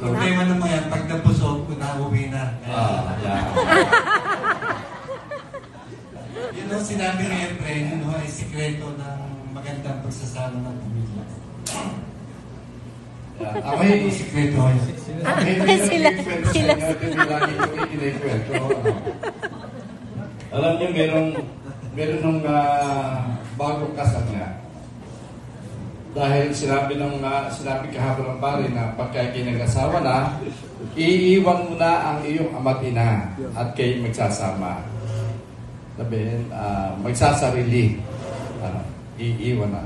Problema naman yan, pag nabusog, nauwi na. Yeah. Yun ang sinabi ni Efren, yun ay sikreto ng magandang pagsasama ng pamilya. Ako Ay, yung sikreto yun. Sila. Alam niyo, meron nung bagong kasal nga. Dahil sinabi kahapon ng pare na pagka nag-asawa na, iiwan mo na ang iyong ama't ina at kayo magsasama. Sabihin, magsasarili. Iiwan na.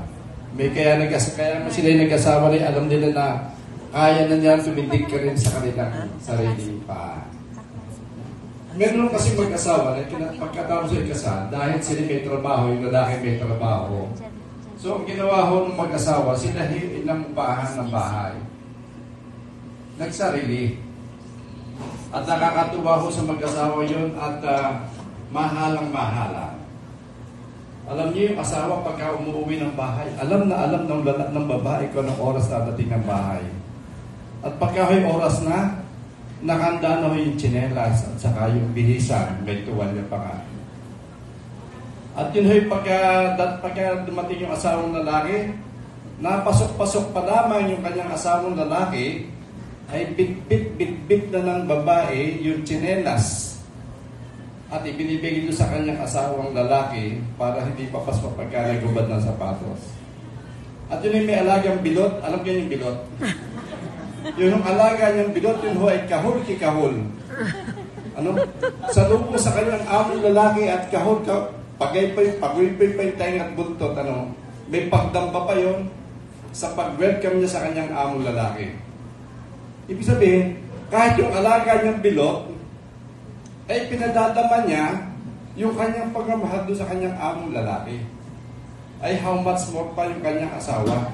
Kaya naman sila yung nag-asawa rin, alam nila na kaya na niya tumindig ka rin sa kanilang sarili pa. Meron kasi mag-asawa na pagkatapos ay kasal, dahil sila may trabaho, yung lalaki may trabaho. So, ang ginawa ho ng mag-asawa, sila inambahan ng bahay. Nagsarili. At nakakatuwa ho sa mag-asawa yun at mahalang-mahala. Alam niyo yung asawa pagka umuwi ng bahay, alam ng babae kung anong oras na dating ng bahay. At pagka may oras na, nakanda na ho yung tsinelas at saka yung bihisan, may tuwalya pa nga. At yun ho'y pagka dumating yung asawang lalaki, napasok-pasok pa lamang yung kanyang asawang lalaki, ay bit-bit na ng babae yung tsinelas. At ibinibigay ito sa kanyang asawang lalaki para hindi papasok pagka nagubad ng sapatos. At yun ay may alagang bilot, alam niyo yung bilot? Yung alaga niyang bilot, yun ho ay kahul kikahul. Sa loob sa kanyang among lalaki at kahul pagaypay pa yung tayo at buntot, may pagdamba pa yon sa pag-welcome niya sa kanyang among lalaki. Ibig sabihin, kahit yung alaga niyang bilot, ay pinadadama niya yung kanyang pagmamahal doon sa kanyang among lalaki. Ay how much more pa yung kanyang asawa.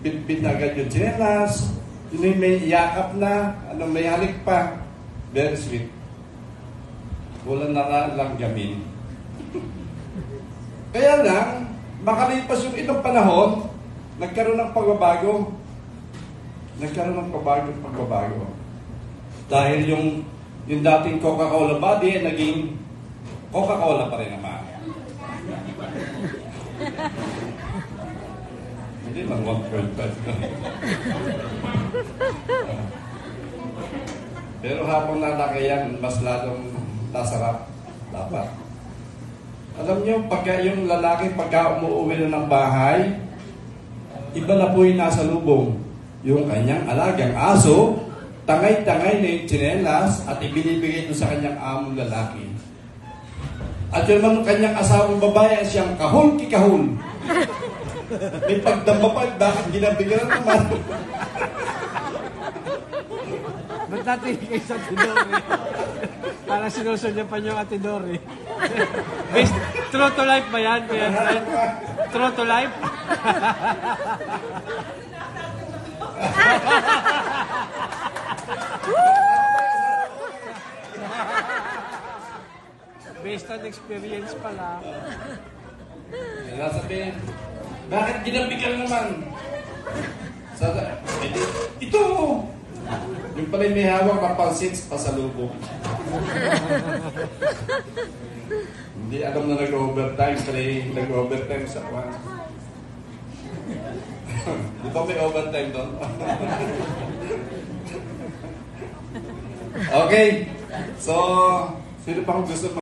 Bit na agad yung tsinelas, yun may yakap na, may halik pa. Very sweet. Wala na lang gamin. Kaya lang, makalipas yung itong panahon, nagkaroon ng pagbabago. Dahil yung dating Coca-Cola body, naging Coca-Cola pa rin naman. Hindi lang 1.5. Pero habang lalaki yan, mas lalong nasarap. Dapat. Alam niyo, pagka yung lalaki, pagka umuwi na ng bahay, iba na po yung nasa lubong. Yung kanyang alagang aso, tangay-tangay na yung tsinelas at ibinibigay ito sa kanyang among lalaki. At yun naman kanyang asawang babae ay siyang kahul kikahul. May pagdamba pa, bakit ginabigyan naman? Ba't natin kay sa Tidori? Parang sinusunyan pa niyo ang Tidori. True to life ba yan? True to life? Based on experience pala. Kaya sabihin, bakit ginabigyan naman? Ito! Yung pala may hawak na pansits pa sa lubog. Hindi alam na nag-overtime, pala nag-overtime sa kwan. Di ba may overtime doon? Okay. So, sino pa kung gusto